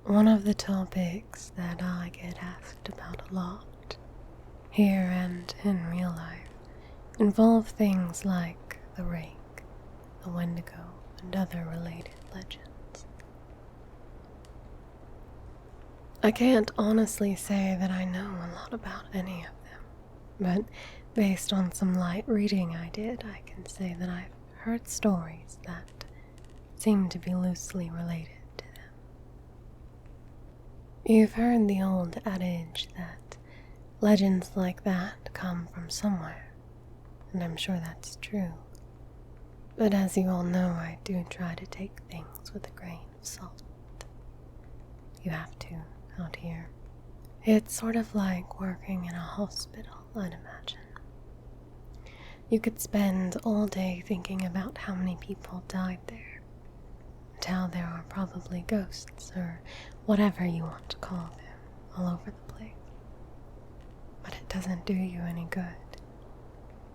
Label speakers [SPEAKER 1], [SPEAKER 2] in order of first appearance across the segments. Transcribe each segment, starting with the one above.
[SPEAKER 1] One of the topics that I get asked about a lot, here and in real life, involve things like the rake, the wendigo, and other related legends. I can't honestly say that I know a lot about any of them, but based on some light reading I did, I can say that I've heard stories that seem to be loosely related to them. You've heard the old adage that legends like that come from somewhere, and I'm sure that's true. But as you all know, I do try to take things with a grain of salt. You have to, out here. It's sort of like working in a hospital, I'd imagine. You could spend all day thinking about how many people died there, and how there are probably ghosts, or whatever you want to call them, all over the place. But it doesn't do you any good.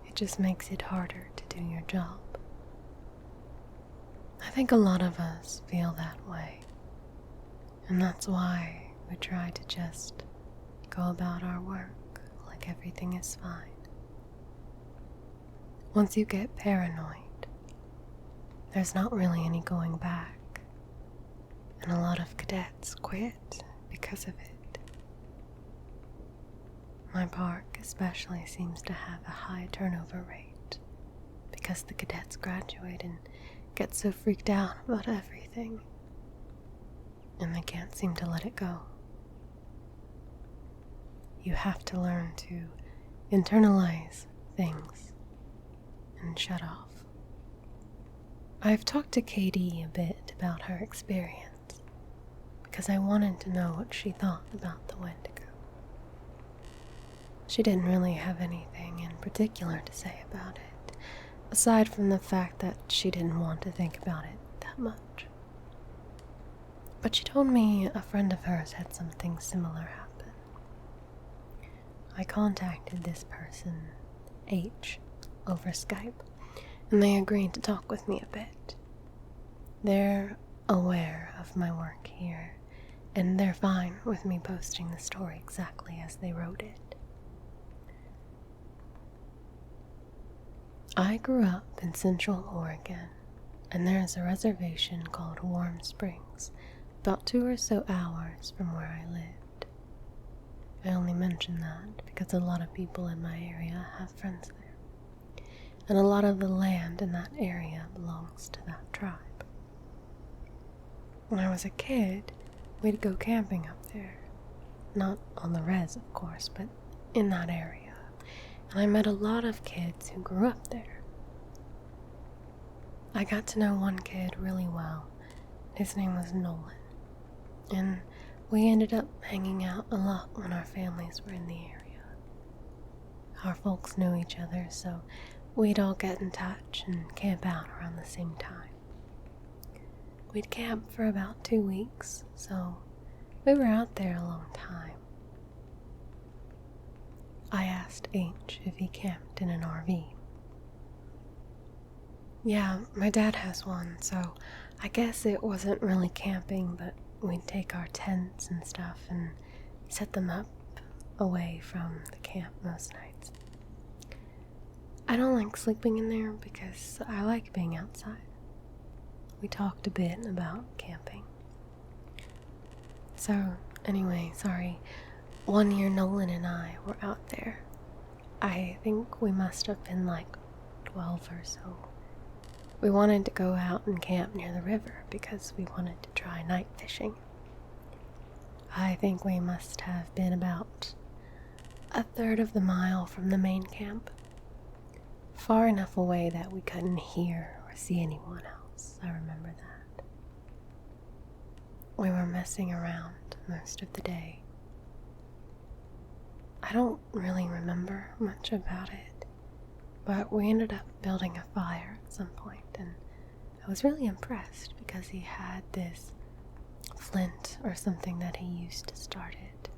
[SPEAKER 1] It just makes it harder to do your job. I think a lot of us feel that way, and that's why we try to just go about our work like everything is fine. Once you get paranoid, there's not really any going back, and a lot of cadets quit because of it. My park especially seems to have a high turnover rate because the cadets graduate and get so freaked out about everything, and they can't seem to let it go. You have to learn to internalize things and shut off. I've talked to Katie a bit about her experience because I wanted to know what she thought about the Wendigo. She didn't really have anything in particular to say about it, aside from the fact that she didn't want to think about it that much. But she told me a friend of hers had something similar happen. I contacted this person, H, over Skype, and they agreed to talk with me a bit. They're aware of my work here, and they're fine with me posting the story exactly as they wrote it. I grew up in Central Oregon, and there's a reservation called Warm Springs, about 2 or so hours from where I lived. I only mention that because a lot of people in my area have friends there, and a lot of the land in that area belongs to that tribe. When I was a kid, we'd go camping up there. Not on the res, of course, but in that area. And I met a lot of kids who grew up there. I got to know one kid really well. His name was Nolan. And we ended up hanging out a lot when our families were in the area. Our folks knew each other, so we'd all get in touch and camp out around the same time. We'd camp for about 2 weeks, so we were out there a long time. I asked H if he camped in an RV. Yeah, my dad has one, so I guess it wasn't really camping, but we'd take our tents and stuff and set them up away from the camp most nights. I don't like sleeping in there because I like being outside. We talked a bit about camping. So, anyway, sorry. One year Nolan and I were out there. I think we must have been like 12 or so. We wanted to go out and camp near the river because we wanted to try night fishing. I think we must have been about 1/3 of the mile from the main camp. Far enough away that we couldn't hear or see anyone else, I remember that. We were messing around most of the day. I don't really remember much about it, but we ended up building a fire at some point, and I was really impressed because he had this flint or something that he used to start it.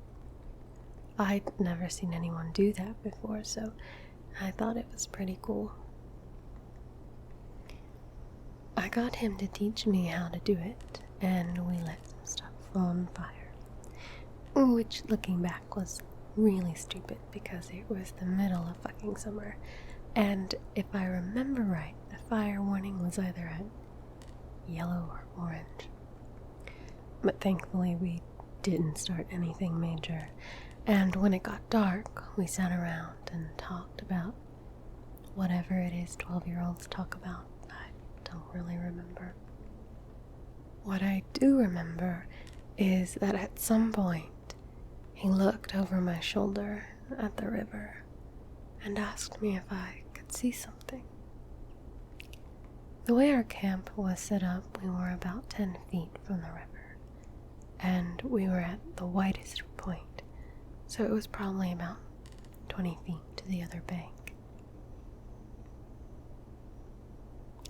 [SPEAKER 1] I'd never seen anyone do that before, so I thought it was pretty cool. I got him to teach me how to do it, and we lit some stuff on fire. Which, looking back, was really stupid because it was the middle of fucking summer. And if I remember right, the fire warning was either at yellow or orange. But thankfully we didn't start anything major. And when it got dark, we sat around and talked about whatever it is 12-year-olds talk about. I don't really remember. What I do remember is that at some point, he looked over my shoulder at the river and asked me if I could see something. The way our camp was set up, we were about 10 feet from the river, and we were at the widest point, so it was probably about 20 feet to the other bank.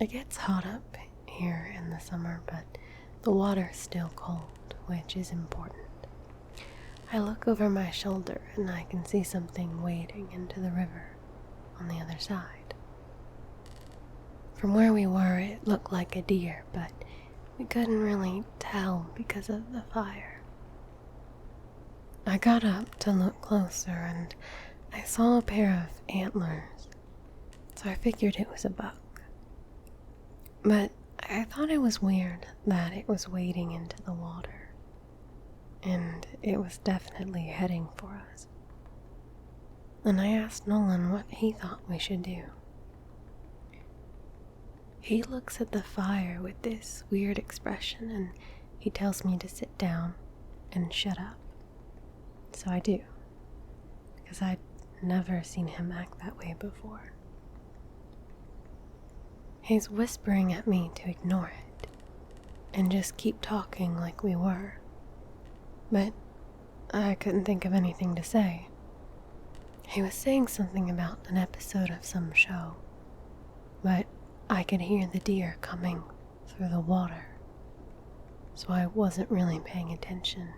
[SPEAKER 1] It gets hot up here in the summer, but the water's still cold, which is important. I look over my shoulder and I can see something wading into the river on the other side. From where we were, it looked like a deer, but we couldn't really tell because of the fire. I got up to look closer and I saw a pair of antlers, so I figured it was a buck. But I thought it was weird that it was wading into the water. And it was definitely heading for us. And I asked Nolan what he thought we should do. He looks at the fire with this weird expression and he tells me to sit down and shut up. So I do, because I'd never seen him act that way before. He's whispering at me to ignore it and just keep talking like we were. But I couldn't think of anything to say. He was saying something about an episode of some show, but I could hear the deer coming through the water, so I wasn't really paying attention,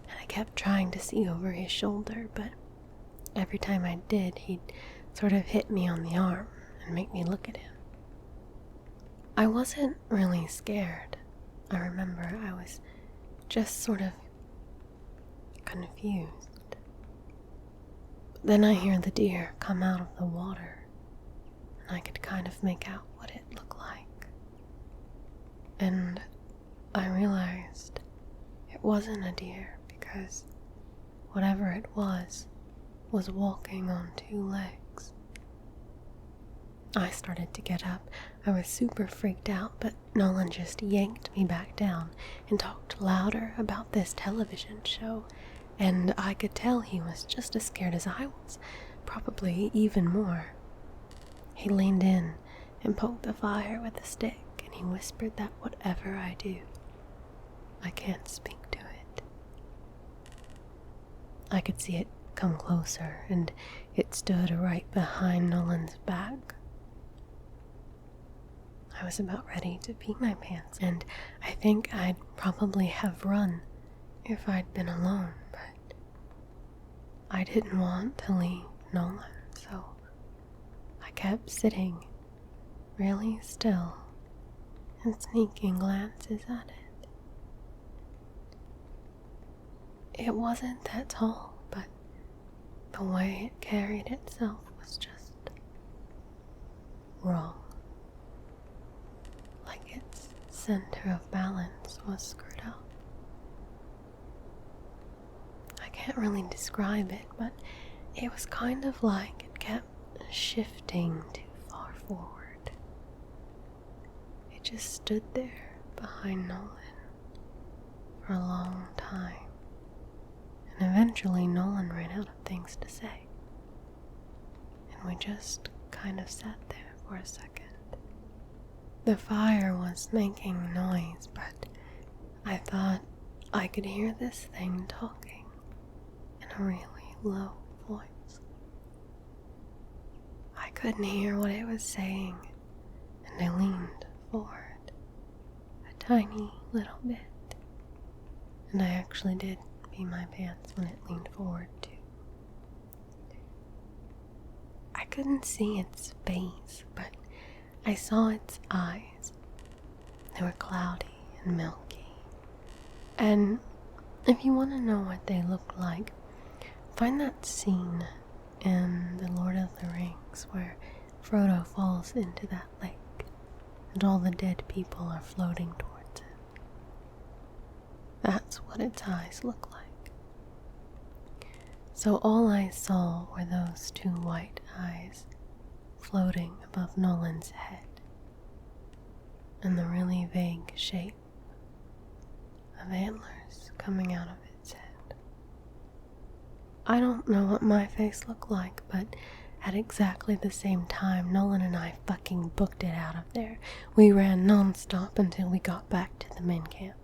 [SPEAKER 1] and I kept trying to see over his shoulder, but every time I did, he'd sort of hit me on the arm and make me look at him. I wasn't really scared. I remember I was just sort of confused. Then I hear the deer come out of the water, and I could kind of make out what it looked like. And I realized it wasn't a deer because whatever it was walking on 2 legs. I started to get up. I was super freaked out, but Nolan just yanked me back down and talked louder about this television show, and I could tell he was just as scared as I was, probably even more. He leaned in and poked the fire with a stick, and he whispered that whatever I do, I can't speak to it. I could see it come closer, and it stood right behind Nolan's back. I was about ready to pee my pants, and I think I'd probably have run if I'd been alone, but I didn't want to leave Nolan, so I kept sitting really still and sneaking glances at it. It wasn't that tall, but the way it carried itself was just wrong. Like its center of balance was screwed up. I can't really describe it, but it was kind of like it kept shifting too far forward. It just stood there behind Nolan for a long time, and eventually Nolan ran out of things to say, and we just kind of sat there for a second. The fire was making noise, but I thought I could hear this thing talking in a really low voice. I couldn't hear what it was saying, and I leaned forward a tiny little bit, and I actually did pee my pants when it leaned forward too. I couldn't see its face, but I saw its eyes. They were cloudy and milky, and If you want to know what they look like, find that scene in The Lord of the Rings where Frodo falls into that lake and all the dead people are floating towards it. That's what its eyes look like. So all I saw were those two white eyes floating above Nolan's head and the really vague shape of antlers coming out of its head. I don't know what my face looked like, but at exactly the same time, Nolan and I fucking booked it out of there. We ran non-stop until we got back to the main camp.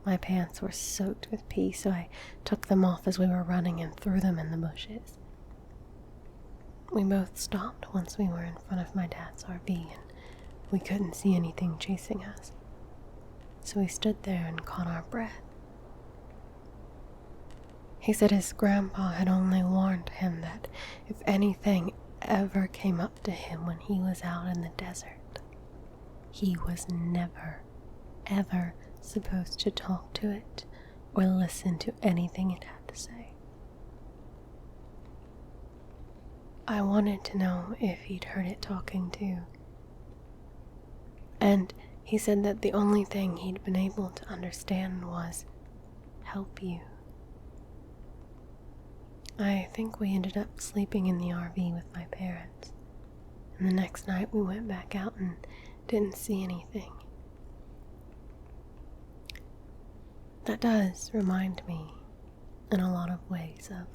[SPEAKER 1] My pants were soaked with pee, so I took them off as we were running and threw them in the bushes. We both stopped once we were in front of my dad's RV, and we couldn't see anything chasing us. So we stood there and caught our breath. He said his grandpa had only warned him that if anything ever came up to him when he was out in the desert, he was never, ever supposed to talk to it or listen to anything it had to say. I wanted to know if he'd heard it talking too. And he said that the only thing he'd been able to understand was help you. I think we ended up sleeping in the RV with my parents, and the next night we went back out and didn't see anything. That does remind me, in a lot of ways, of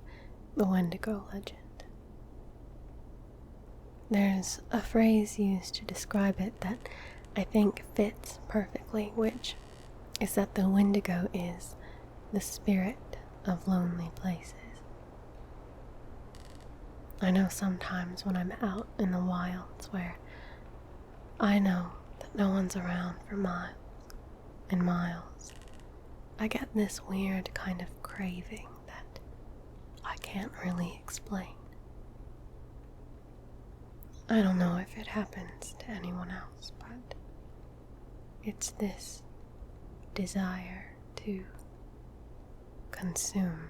[SPEAKER 1] the Wendigo legend. There's a phrase used to describe it that I think fits perfectly, which is that the Wendigo is the spirit of lonely places. I know sometimes when I'm out in the wilds where I know that no one's around for miles and miles, I get this weird kind of craving that I can't really explain. I don't know if it happens to anyone else, but it's this desire to consume.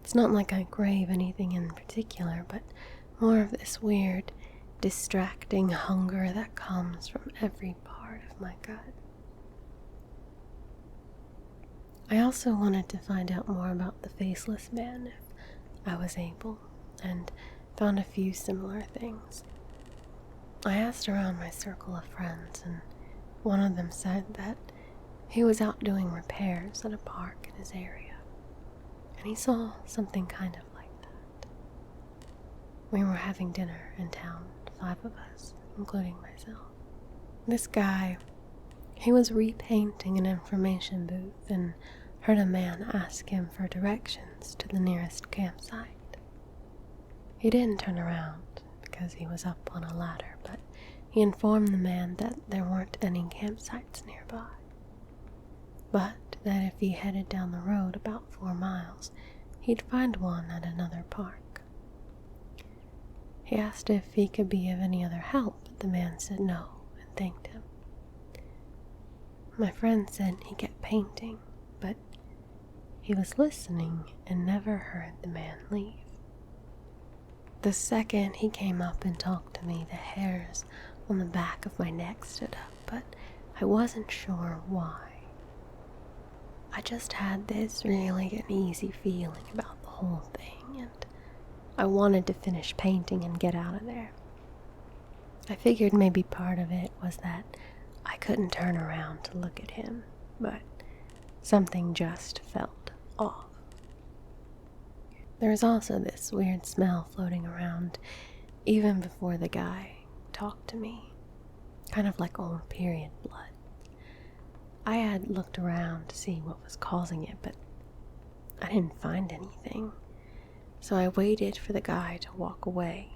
[SPEAKER 1] It's not like I crave anything in particular, but more of this weird, distracting hunger that comes from every part of my gut. I also wanted to find out more about the Faceless Man if I was able, and found a few similar things. I asked around my circle of friends, and one of them said that he was out doing repairs at a park in his area. And he saw something kind of like that. We were having dinner in town, 5 of us, including myself. This guy, he was repainting an information booth and heard a man ask him for directions to the nearest campsite. He didn't turn around because he was up on a ladder, but he informed the man that there weren't any campsites nearby, but that if he headed down the road about 4 miles, he'd find one at another park. He asked if he could be of any other help, but the man said no and thanked him. My friend said he kept painting, but he was listening and never heard the man leave. The second he came up and talked to me, the hairs on the back of my neck stood up, but I wasn't sure why. I just had this really uneasy feeling about the whole thing, and I wanted to finish painting and get out of there. I figured maybe part of it was that I couldn't turn around to look at him, but something just felt off. There was also this weird smell floating around even before the guy talked to me, kind of like old period blood. I had looked around to see what was causing it, but I didn't find anything, so I waited for the guy to walk away,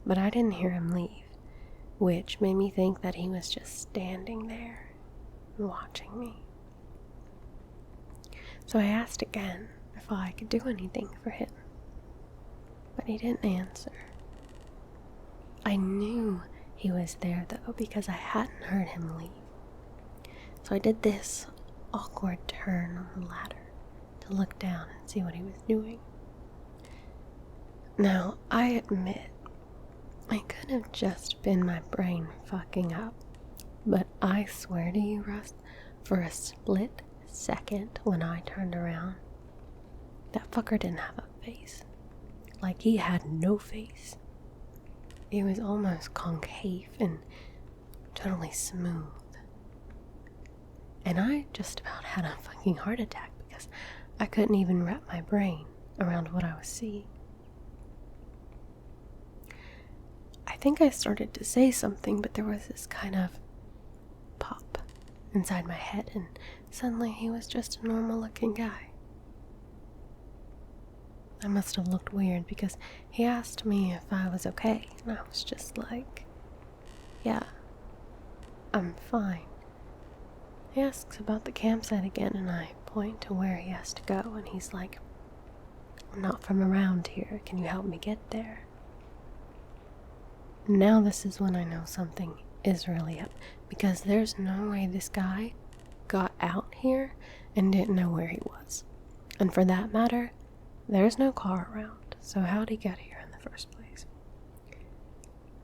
[SPEAKER 1] but I didn't hear him leave, which made me think that he was just standing there and watching me. So I asked again if I could do anything for him, but he didn't answer. I knew he was there though because I hadn't heard him leave. So I did this awkward turn on the ladder to look down and see what he was doing. Now, I admit, it could have just been my brain fucking up, but I swear to you, Russ, for a split second when I turned around, that fucker didn't have a face. Like, he had no face. It was almost concave and totally smooth. And I just about had a fucking heart attack because I couldn't even wrap my brain around what I was seeing. I think I started to say something, but there was this kind of pop inside my head, and suddenly he was just a normal looking guy. I must have looked weird because he asked me if I was okay, and I was just like, yeah, I'm fine. He asks about the campsite again, and I point to where he has to go, and he's like, I'm not from around here, can you help me get there? Now this is when I know something is really up, because there's no way this guy got out here and didn't know where he was. And for that matter, there's no car around, so how'd he get here in the first place?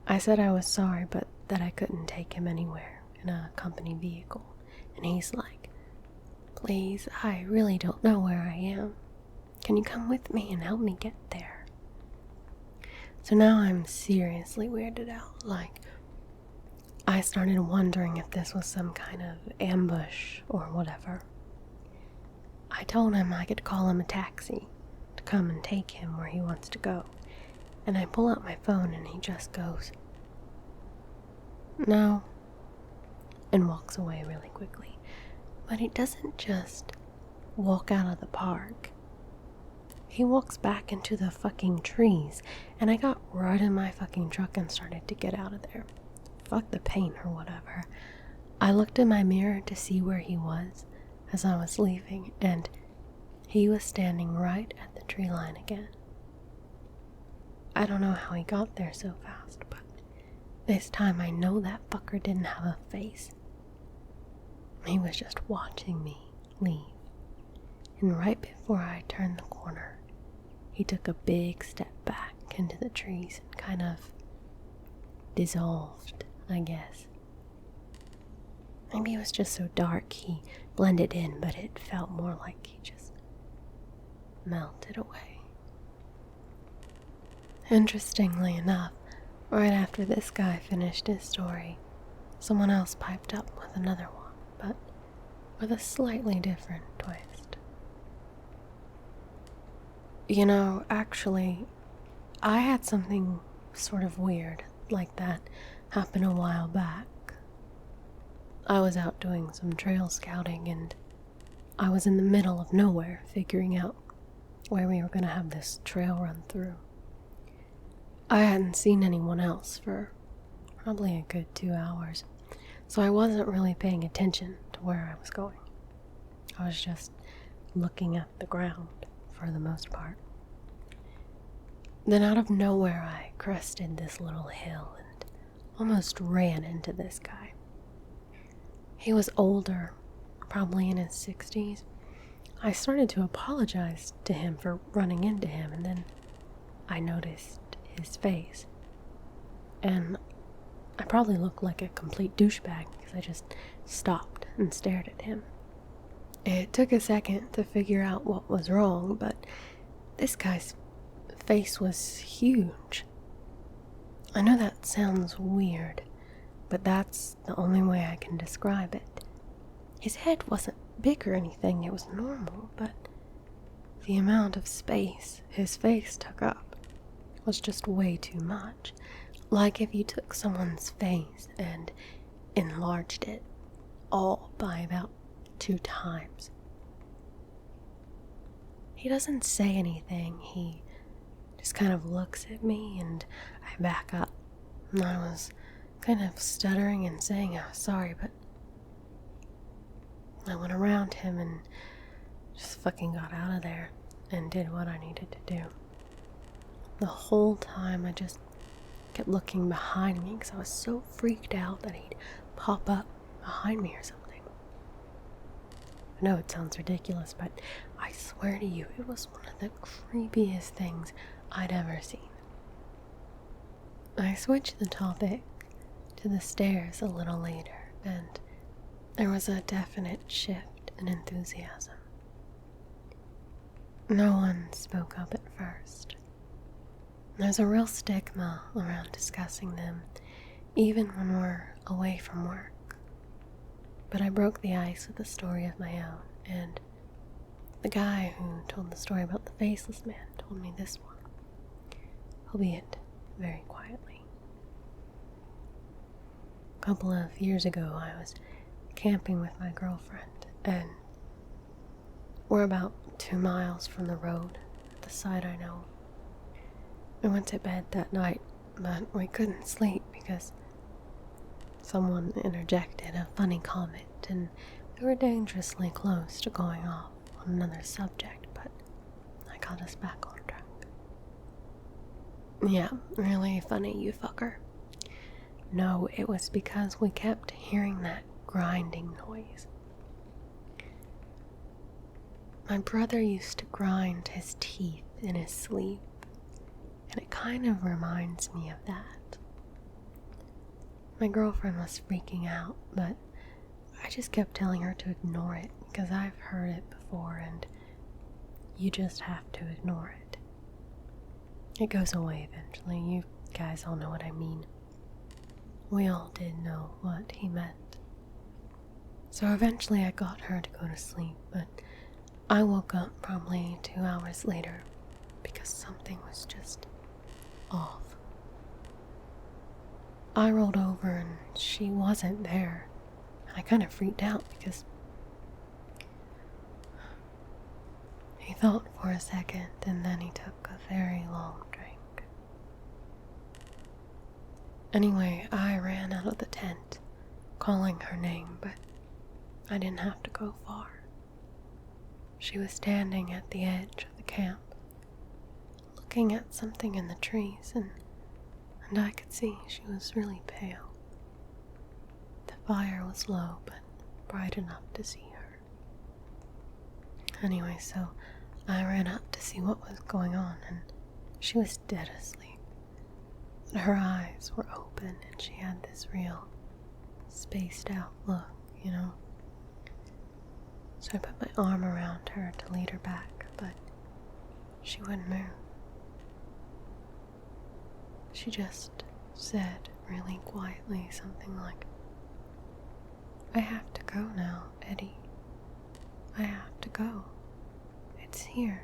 [SPEAKER 1] I said I was sorry, but that I couldn't take him anywhere in a company vehicle. And he's like, please, I really don't know where I am. Can you come with me and help me get there? So now I'm seriously weirded out. Like, I started wondering if this was some kind of ambush or whatever. I told him I could call him a taxi to come and take him where he wants to go. And I pull out my phone and he just goes, no, and walks away really quickly. But he doesn't just walk out of the park. He walks back into the fucking trees, and I got right in my fucking truck and started to get out of there. Fuck the pain or whatever. I looked in my mirror to see where he was as I was leaving, and he was standing right at the tree line again. I don't know how he got there so fast, but this time I know that fucker didn't have a face. He was just watching me leave. And right before I turned the corner, he took a big step back into the trees and kind of dissolved, I guess. Maybe it was just so dark he blended in, but it felt more like he just melted away. Interestingly enough, right after this guy finished his story, someone else piped up with another one, but with a slightly different twist. You know, actually, I had something sort of weird like that happen a while back. I was out doing some trail scouting, and I was in the middle of nowhere figuring out where we were going to have this trail run through. I hadn't seen anyone else for probably a good 2 hours, so I wasn't really paying attention to where I was going. I was just looking at the ground for the most part. Then out of nowhere I crested this little hill and almost ran into this guy. He was older, probably in his 60s. I started to apologize to him for running into him, and then I noticed his face. And I probably looked like a complete douchebag because I just stopped and stared at him. It took a second to figure out what was wrong, but this guy's face was huge. I know that sounds weird, but that's the only way I can describe it. His head wasn't big or anything, it was normal, but the amount of space his face took up was just way too much. Like if you took someone's face and enlarged it all by about 2 times. He doesn't say anything, he just kind of looks at me, and I back up. And I was kind of stuttering and saying I was sorry, but I went around him and just fucking got out of there and did what I needed to do. The whole time I just kept looking behind me because I was so freaked out that he'd pop up behind me or something. I know it sounds ridiculous, but I swear to you, it was one of the creepiest things I'd ever seen. I switched the topic to the stairs a little later, and there was a definite shift in enthusiasm. No one spoke up at first. There's a real stigma around discussing them, even when we're away from work. But I broke the ice with a story of my own, and the guy who told the story about the faceless man told me this one, albeit very quietly. A couple of years ago, I was camping with my girlfriend, and we're about 2 miles from the road, the side I know. We went to bed that night, but we couldn't sleep because someone interjected a funny comment, and we were dangerously close to going off on another subject, but I got us back on track. Yeah, really funny, you fucker. No, it was because we kept hearing that grinding noise. My brother used to grind his teeth in his sleep, and it kind of reminds me of that. My girlfriend was freaking out, but I just kept telling her to ignore it because I've heard it before and you just have to ignore it. It goes away eventually, you guys all know what I mean. We all did know what he meant. So eventually I got her to go to sleep, but I woke up probably 2 hours later because something was just off. I rolled over and she wasn't there. I kind of freaked out because he thought for a second and then he took a very long drink. Anyway, I ran out of the tent, calling her name, but I didn't have to go far. She was standing at the edge of the camp, looking at something in the trees, and I could see she was really pale. The fire was low, but bright enough to see her. Anyway, so I ran up to see what was going on, and she was dead asleep. But her eyes were open, and she had this real spaced out look, you know? So I put my arm around her to lead her back, but she wouldn't move. She just said really quietly something like, "I have to go now, Eddie. I have to go. It's here."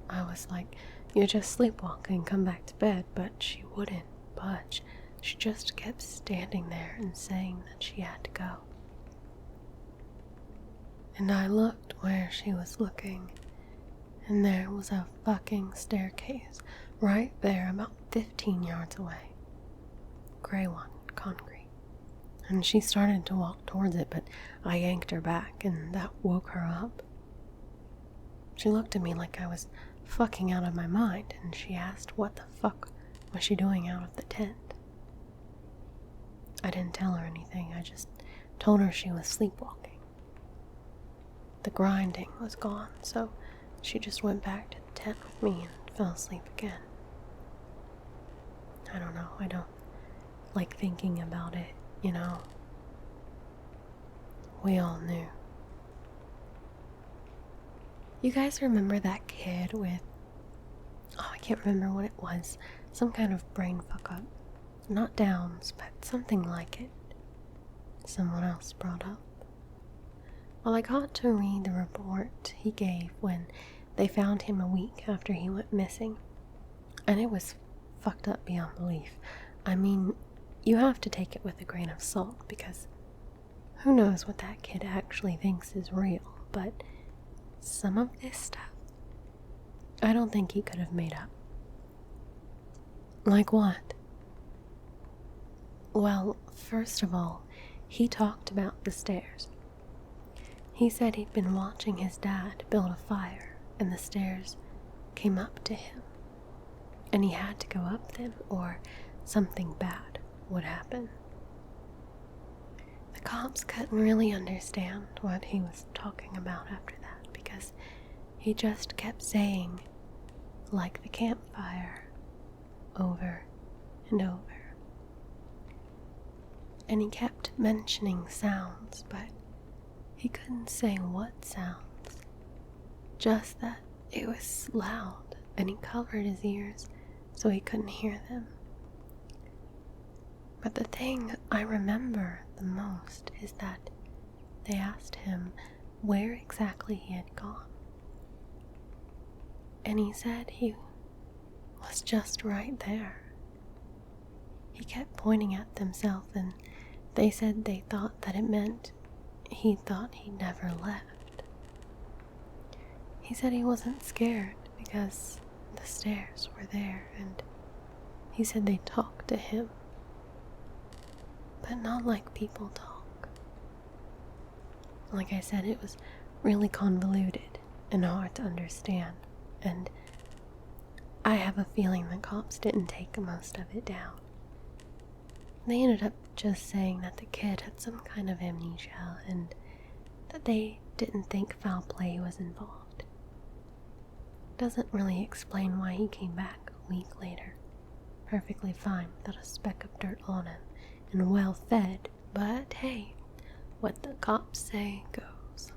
[SPEAKER 1] I was like, "You're just sleepwalking, come back to bed," but she wouldn't budge. She just kept standing there and saying that she had to go. And I looked where she was looking, and there was a fucking staircase right there about 15 yards away. Gray one, concrete. And she started to walk towards it, but I yanked her back, and that woke her up. She looked at me like I was fucking out of my mind, and she asked what the fuck was she doing out of the tent. I didn't tell her anything, I just told her she was sleepwalking. The grinding was gone, so she just went back to the tent with me and fell asleep again. I don't know, I don't like thinking about it, you know. We all knew. You guys remember that kid with, I can't remember what it was, some kind of brain fuck up. Not Downs, but something like it. Someone else brought up. Well, I got to read the report he gave when they found him a week after he went missing, and it was fucked up beyond belief. I mean, you have to take it with a grain of salt, because who knows what that kid actually thinks is real, but some of this stuff, I don't think he could have made up. Like what? Well, first of all, he talked about the stairs. He said he'd been watching his dad build a fire, and the stairs came up to him, and he had to go up them, or something bad would happen. The cops couldn't really understand what he was talking about after that because he just kept saying, like the campfire, over and over. And he kept mentioning sounds, but he couldn't say what sounds. Just that it was loud, and he covered his ears so he couldn't hear them. But the thing I remember the most is that they asked him where exactly he had gone. And he said he was just right there. He kept pointing at himself, and they said they thought that it meant he thought he never left. He said he wasn't scared because the stairs were there, and he said they talked to him, but not like people talk. Like I said, it was really convoluted and hard to understand, and I have a feeling the cops didn't take most of it down. They ended up just saying that the kid had some kind of amnesia and that they didn't think foul play was involved. Doesn't really explain why he came back a week later, perfectly fine without a speck of dirt on him and well fed, but hey, what the cops say goes.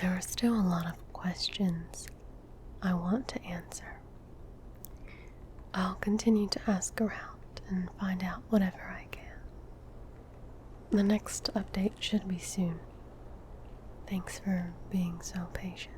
[SPEAKER 1] There are still a lot of questions I want to answer. I'll continue to ask around and find out whatever I can. The next update should be soon. Thanks for being so patient.